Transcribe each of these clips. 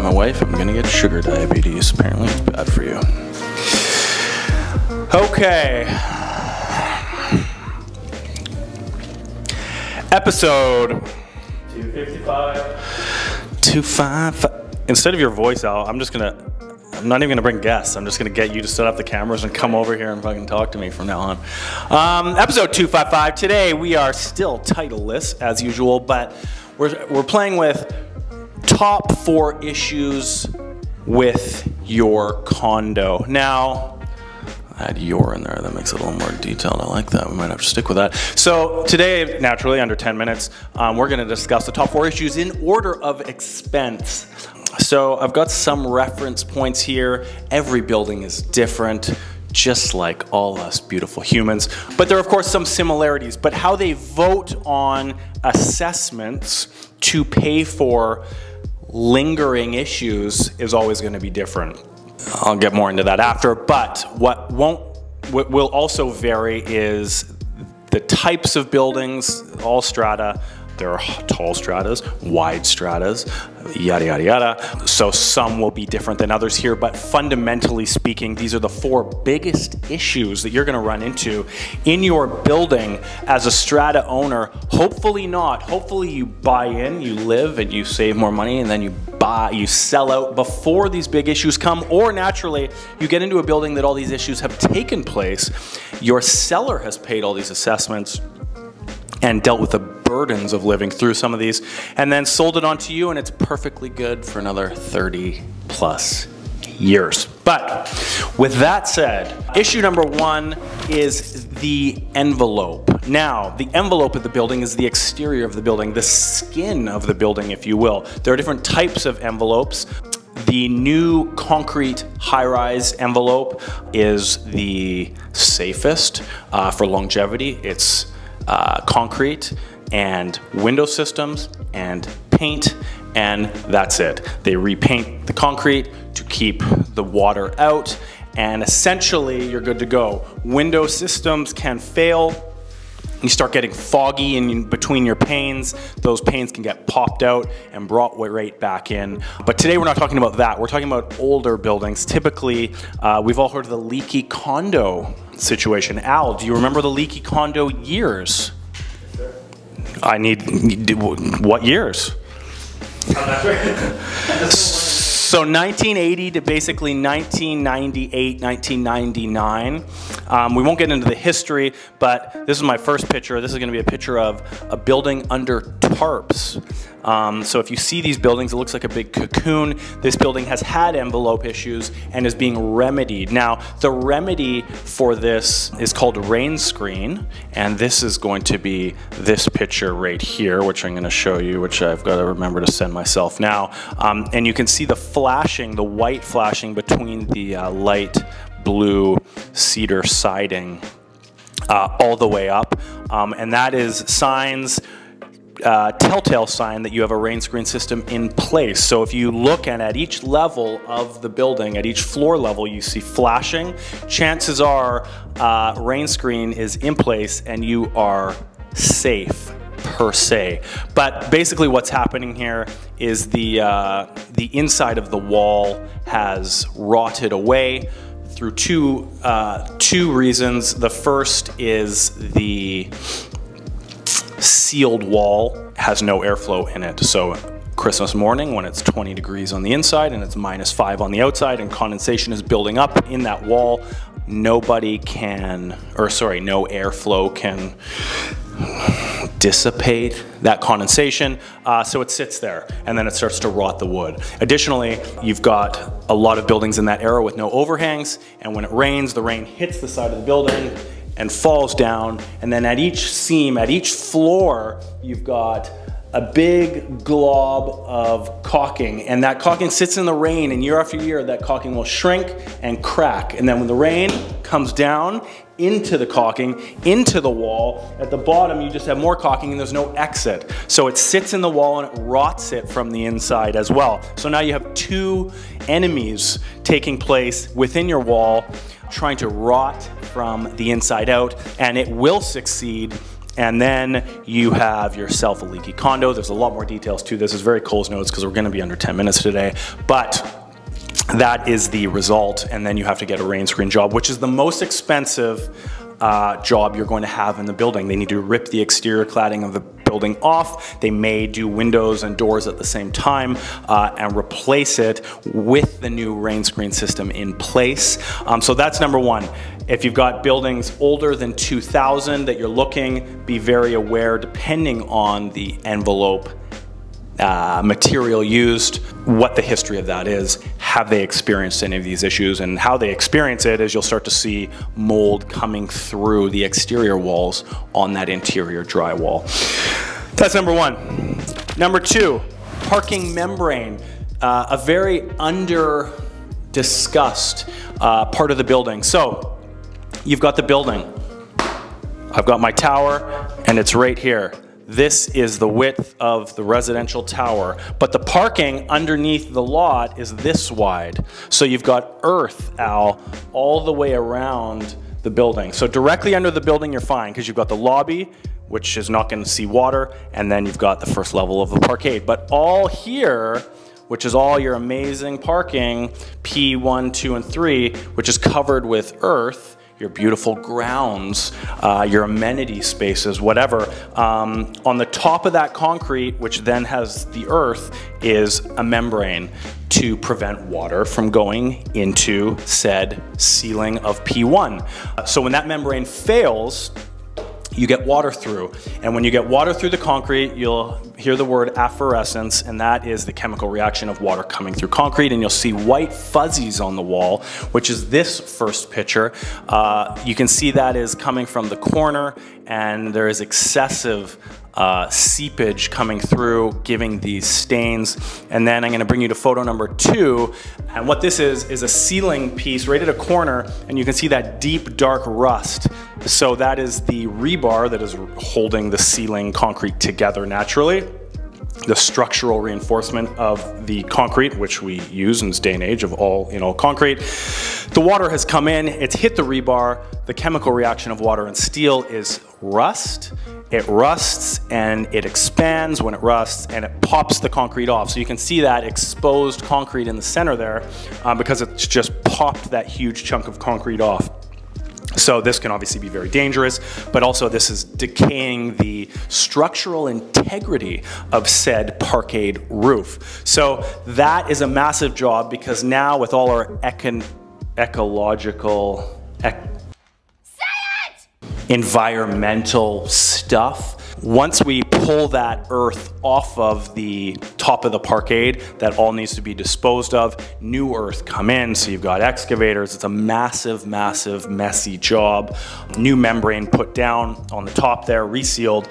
my wife, I'm gonna get sugar diabetes. Apparently it's bad for you. Okay. Episode 255. Instead of your voice out, I'm not even gonna bring guests. I'm just gonna get you to set up the cameras and come over here and fucking talk to me from now on. Episode 255. Today we are still titleless as usual, but we're playing with top 4 issues with your condo. Now, I had your in there, that makes it a little more detailed. I like that, we might have to stick with that. So today, naturally, under 10 minutes, we're gonna discuss the top 4 issues in order of expense. So I've got some reference points here. Every building is different, just like all us beautiful humans. But there are of course some similarities, but how they vote on assessments to pay for lingering issues is always gonna be different. I'll get more into that after, but what will also vary is the types of buildings, all strata. There are tall stratas, wide stratas, yada, yada, yada. So some will be different than others here, but fundamentally speaking, these are the 4 biggest issues that you're gonna run into in your building as a strata owner. Hopefully not. Hopefully you buy in, you live, and you save more money, and then you sell out before these big issues come, or naturally, you get into a building that all these issues have taken place. Your seller has paid all these assessments and dealt with the burdens of living through some of these, and then sold it on to you, and it's perfectly good for another 30 plus years. But with that said, issue number 1 is the envelope. Now, the envelope of the building is the exterior of the building, the skin of the building, if you will. There are different types of envelopes. The new concrete high-rise envelope is the safest for longevity. It's concrete and window systems and paint, and that's it. They repaint the concrete to keep the water out, and essentially you're good to go. Window systems can fail. You start getting foggy in between your panes. Those panes can get popped out and brought right back in. But today we're not talking about that. We're talking about older buildings. Typically, we've all heard of the leaky condo situation. Al, do you remember the leaky condo years? What years? So 1980 to basically 1998, 1999. We won't get into the history, but this is my first picture. This is gonna be a picture of a building under tarps. So if you see these buildings, it looks like a big cocoon. This building has had envelope issues and is being remedied. Now, the remedy for this is called rain screen, and this is going to be this picture right here, which I'm gonna show you, which I've gotta remember to send myself now. And you can see the flashing, the white flashing between the light blue cedar siding all the way up. And that is signs, telltale sign that you have a rain screen system in place. So if you look at each level of the building, at each floor level, you see flashing, chances are rain screen is in place and you are safe per se. But basically what's happening here is the inside of the wall has rotted away through two reasons. The first is the sealed wall has no airflow in it. So Christmas morning when it's 20 degrees on the inside and it's -5 on the outside and condensation is building up in that wall, no airflow can dissipate that condensation, so it sits there and then it starts to rot the wood. Additionally, you've got a lot of buildings in that era with no overhangs, and when it rains, the rain hits the side of the building and falls down, and then at each seam, at each floor, you've got a big glob of caulking, and that caulking sits in the rain, and year after year that caulking will shrink and crack, and then when the rain comes down into the caulking, into the wall, at the bottom you just have more caulking and there's no exit. So it sits in the wall and it rots it from the inside as well. So now you have two enemies taking place within your wall, trying to rot from the inside out, and it will succeed. And then you have yourself a leaky condo. There's a lot more details to this. It's very Cole's notes because we're going to be under 10 minutes today. But that is the result. And then you have to get a rain screen job, which is the most expensive job you're going to have in the building. They need to rip the exterior cladding of the building off. They may do windows and doors at the same time and replace it with the new rain screen system in place. So that's number one. If you've got buildings older than 2000 that you're looking, be very aware, depending on the envelope material used, what the history of that is. Have they experienced any of these issues? And how they experience it is you'll start to see mold coming through the exterior walls on that interior drywall. That's number one. Number two, parking membrane. A very under discussed part of the building. So you've got the building. I've got my tower and it's right here. This is the width of the residential tower, but the parking underneath the lot is this wide. So you've got earth, Al, all the way around the building. So directly under the building, you're fine because you've got the lobby, which is not going to see water, and then you've got the first level of the parkade. But all here, which is all your amazing parking, P1, 2, and 3, which is covered with earth, your beautiful grounds, your amenity spaces, whatever. On the top of that concrete, which then has the earth, is a membrane to prevent water from going into said ceiling of P1. So when that membrane fails, you get water through. And when you get water through the concrete, you'll hear the word aphorescence, and that is the chemical reaction of water coming through concrete, and you'll see white fuzzies on the wall, which is this first picture. You can see that is coming from the corner, and there is excessive seepage coming through, giving these stains. And then I'm gonna bring you to photo number 2. And what this is a ceiling piece right at a corner, and you can see that deep, dark rust. So that is the rebar that is holding the ceiling concrete together naturally. The structural reinforcement of the concrete, which we use in this day and age of all concrete. The water has come in, it's hit the rebar. The chemical reaction of water and steel is rust. It rusts and it expands when it rusts, and it pops the concrete off. So you can see that exposed concrete in the center there because it's just popped that huge chunk of concrete off. So this can obviously be very dangerous, but also this is decaying the structural integrity of said parkade roof. So that is a massive job, because now with all our ecological, environmental stuff, once we pull that earth off of the top of the parkade, that all needs to be disposed of. New earth come in, so you've got excavators. It's a massive, massive, messy job. New membrane put down on the top there, resealed.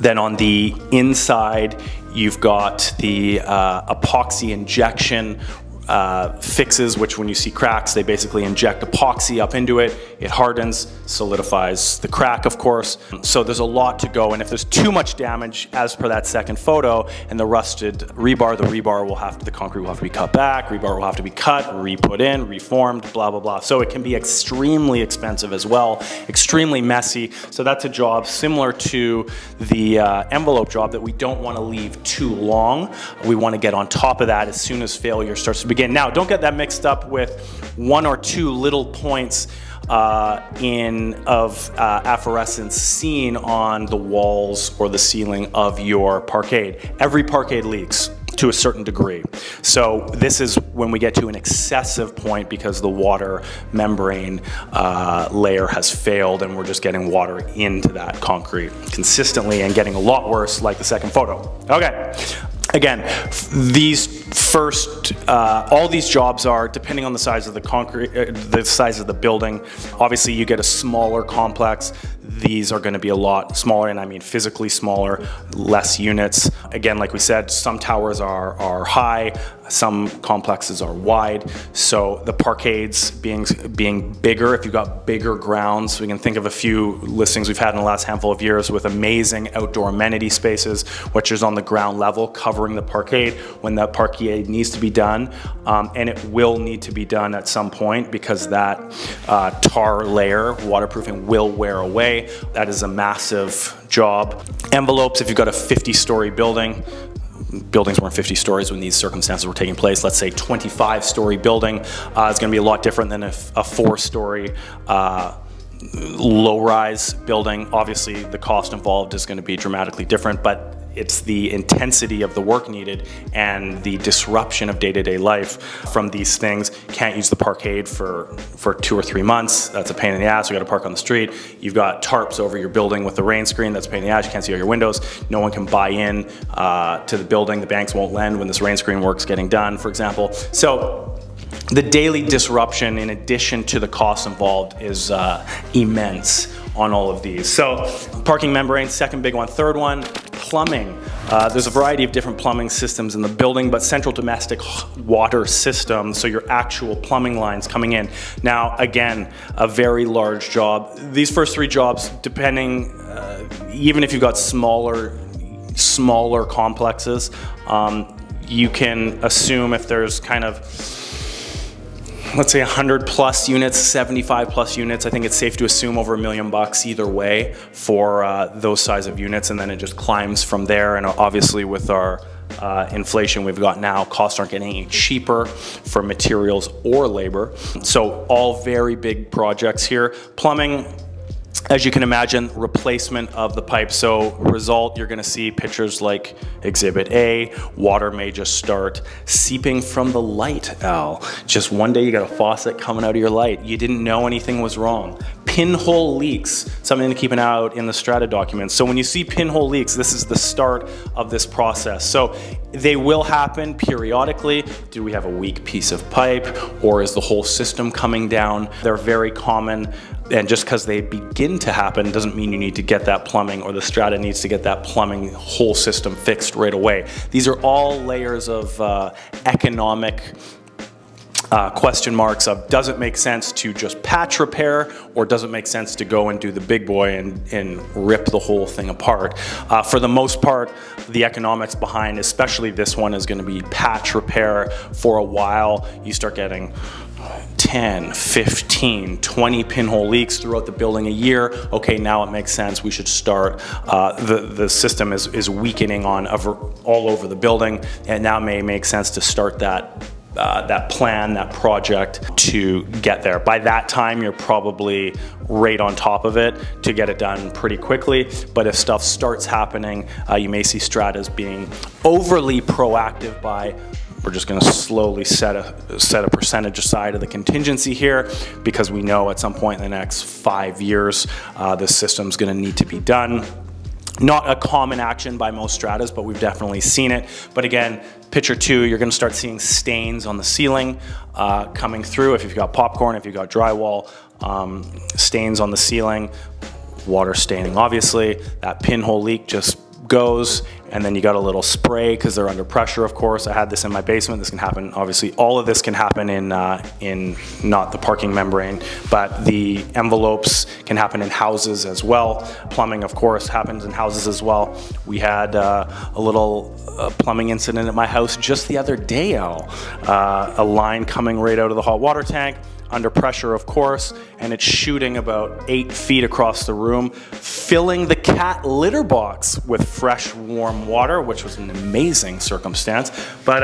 Then on the inside, you've got the epoxy injection fixes, which when you see cracks, they basically inject epoxy up into it. It hardens, solidifies the crack, of course. So there's a lot to go, and if there's too much damage, as per that second photo, and the rusted rebar, the concrete will have to be cut back, rebar will have to be cut, re-put in, reformed, blah, blah, blah. So it can be extremely expensive as well, extremely messy. So that's a job similar to the envelope job that we don't want to leave too long. We want to get on top of that as soon as failure starts to begin. Now, don't get that mixed up with one or two little points of aphorescence seen on the walls or the ceiling of your parkade. Every parkade leaks to a certain degree. So this is when we get to an excessive point, because the water membrane layer has failed and we're just getting water into that concrete consistently and getting a lot worse, like the second photo. Okay. Again, these first, all these jobs are depending on the size of the concrete, the size of the building. Obviously, you get a smaller complex. These are going to be a lot smaller, and I mean physically smaller, less units. Again, like we said, some towers are high, some complexes are wide. So the parkades being bigger, if you've got bigger grounds, we can think of a few listings we've had in the last handful of years with amazing outdoor amenity spaces, which is on the ground level covering the parkade. When the parkade day needs to be done, and it will need to be done at some point because that tar layer, waterproofing, will wear away. That is a massive job. Envelopes, if you've got a 50-story building, buildings weren't 50 stories when these circumstances were taking place. Let's say 25-story building is going to be a lot different than a 4-story low-rise building. Obviously, the cost involved is going to be dramatically different, but it's the intensity of the work needed and the disruption of day-to-day life from these things. Can't use the parkade for 2 or 3 months. That's a pain in the ass. You got to park on the street. You've got tarps over your building with the rain screen. That's a pain in the ass. You can't see out your windows. No one can buy in to the building. The banks won't lend when this rain screen work's getting done, for example. So the daily disruption, in addition to the costs involved, is immense on all of these. So parking membrane, second big one. Third one, plumbing. There's a variety of different plumbing systems in the building, but central domestic water system, so your actual plumbing lines coming in. Now, again, a very large job. These first 3 jobs, depending, even if you've got smaller complexes, you can assume if there's kind of, let's say 100 plus units, 75 plus units, I think it's safe to assume over $1 million either way for those size of units, and then it just climbs from there. And obviously with our inflation we've got now, costs aren't getting any cheaper for materials or labor. So all very big projects here. Plumbing, as you can imagine, replacement of the pipe. So result, you're gonna see pictures like Exhibit A. Water may just start seeping from the light, Al. Just one day you got a faucet coming out of your light. You didn't know anything was wrong. Pinhole leaks, something to keep an eye out in the strata documents. So when you see pinhole leaks, this is the start of this process. So they will happen periodically. Do we have a weak piece of pipe, or is the whole system coming down? They're very common. And just because they begin to happen doesn't mean you need to get that plumbing, or the strata needs to get that plumbing whole system fixed right away. These are all layers of economic question marks of, does it make sense to just patch repair, or does it make sense to go and do the big boy and rip the whole thing apart? For the most part, the economics behind, especially this one, is going to be patch repair for a while. You start getting 10, 15, 20 pinhole leaks throughout the building a year. Okay, now it makes sense. We should start. The system is weakening on all over the building, and now may make sense to start that plan, that project to get there. By that time, you're probably right on top of it to get it done pretty quickly. But if stuff starts happening, you may see stratas being overly proactive by, we're just going to slowly set a percentage aside of the contingency here, because we know at some point in the next 5 years, this system's going to need to be done. Not a common action by most stratas, but we've definitely seen it. But again, picture 2, you're going to start seeing stains on the ceiling coming through. If you've got popcorn, if you've got drywall, stains on the ceiling, water staining, obviously. That pinhole leak just goes, and then you got a little spray because they're under pressure, of course. I had this in my basement. This can happen, obviously, all of this can happen in not the parking membrane, but the envelopes can happen in houses as well. Plumbing, of course, happens in houses as well. We had a little plumbing incident at my house just the other day, Al. A line coming right out of the hot water tank, under pressure, of course, and it's shooting about 8 feet across the room, filling the cat litter box with fresh, warm water, which was an amazing circumstance. But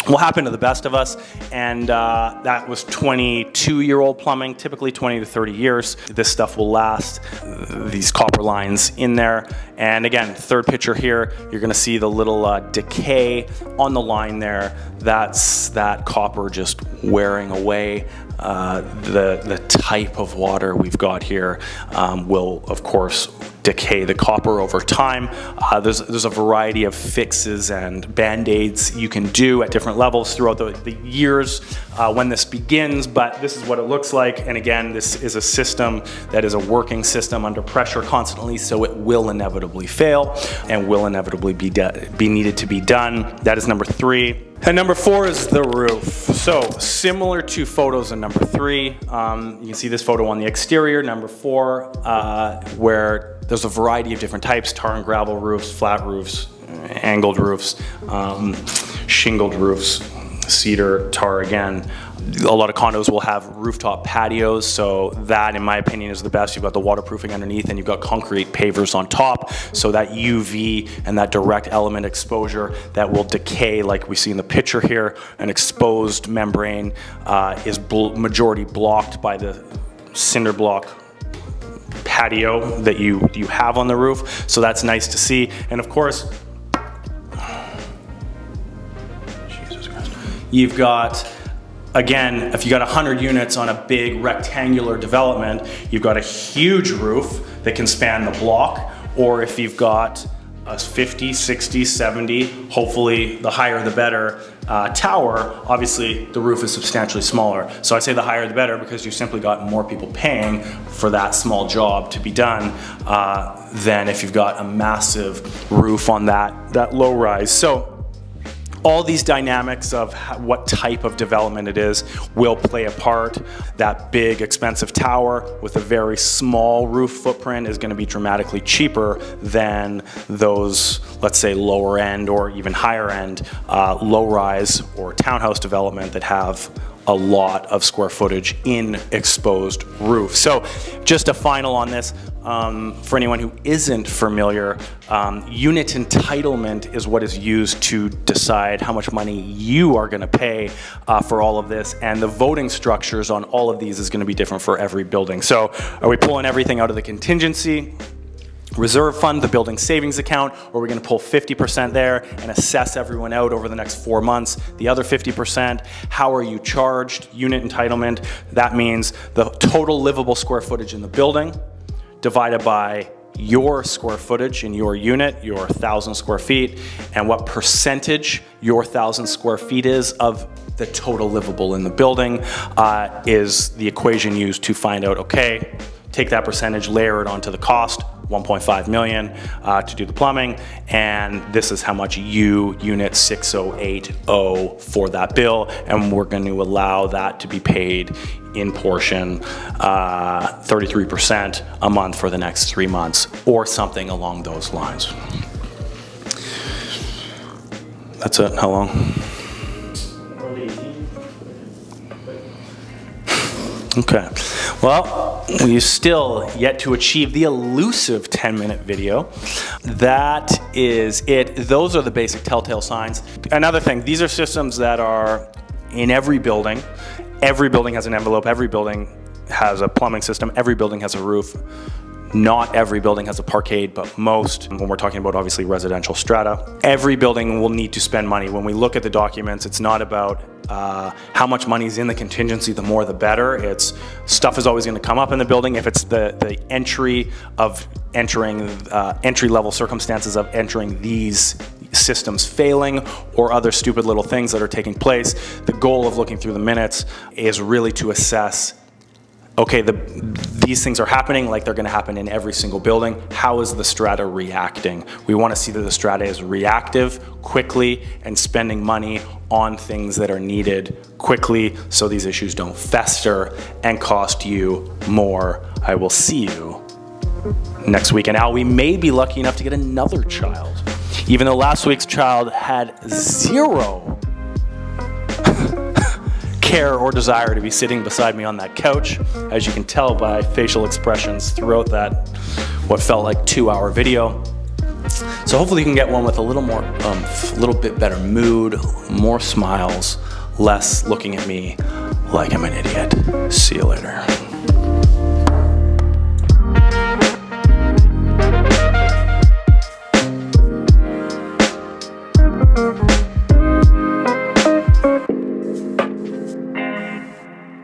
will happen to the best of us, and that was 22-year-old plumbing, typically 20 to 30 years. This stuff will last, these copper lines in there. And again, third picture here, you're gonna see the little decay on the line there. That's that copper just wearing away. The type of water we've got here will, of course, decay the copper over time. There's a variety of fixes and band-aids you can do at different levels throughout the years when this begins, but this is what it looks like. And again, this is a system that is a working system under pressure constantly, so it will inevitably fail and will inevitably be needed to be done. That is number 3. And number 4 is the roof. So similar to photos in number 3, you can see this photo on the exterior. Number 4, where there's a variety of different types: tar and gravel roofs, flat roofs, angled roofs. shingled roofs, cedar, tar again. A lot of condos will have rooftop patios, so that, in my opinion, is the best. You've got the waterproofing underneath and you've got concrete pavers on top, so that UV and that direct element exposure that will decay, like we see in the picture here. An exposed membrane is majority blocked by the cinder block patio that you have on the roof, so that's nice to see. And of course, Jesus Christ, you've got, again, if you got 100 units on a big rectangular development, you've got a huge roof that can span the block, or if you've got a 50, 60, 70, hopefully the higher the better, tower, obviously the roof is substantially smaller. So I say the higher the better because you simply got more people paying for that small job to be done than if you've got a massive roof on that low rise. So all these dynamics of what type of development it is will play a part. That big expensive tower with a very small roof footprint is going to be dramatically cheaper than those, let's say, lower end or even higher end low-rise or townhouse development that have a lot of square footage in exposed roof. So just a final on this, for anyone who isn't familiar, unit entitlement is what is used to decide how much money you are going to pay for all of this, and the voting structures on all of these is going to be different for every building. So are we pulling everything out of the contingency reserve fund, the building savings account, or we're going to pull 50% there and assess everyone out over the next 4 months? The other 50%, how are you charged? Unit entitlement, that means the total livable square footage in the building divided by your square footage in your unit, your 1,000 square feet, and what percentage your 1,000 square feet is of the total livable in the building is the equation used to find out, okay, take that percentage, layer it onto the cost, 1.5 million to do the plumbing, and this is how much unit 608 owe for that bill, and we're going to allow that to be paid in portion 33% a month for the next 3 months, or something along those lines. That's it. How long? Okay, well, we still yet to achieve the elusive 10-minute video. That is it. Those are the basic telltale signs. Another thing, these are systems that are in every building. Every building has an envelope. Every building has a plumbing system. Every building has a roof. Not every building has a parkade, but most, when we're talking about obviously residential strata. Every building will need to spend money. When we look at the documents, it's not about how much money is in the contingency, the more the better. It's stuff is always going to come up in the building. If it's the entry-level circumstances of entering these systems failing or other stupid little things that are taking place, the goal of looking through the minutes is really to assess, okay, these things are happening like they're going to happen in every single building. How is the strata reacting? We want to see that the strata is reactive, quickly, and spending money on things that are needed quickly so these issues don't fester and cost you more. I will see you next week. And Al, we may be lucky enough to get another child. Even though last week's child had zero care or desire to be sitting beside me on that couch, as you can tell by facial expressions throughout that what felt like 2-hour video. So hopefully you can get one with a little more little bit better mood, more smiles, less looking at me like I'm an idiot. See you later.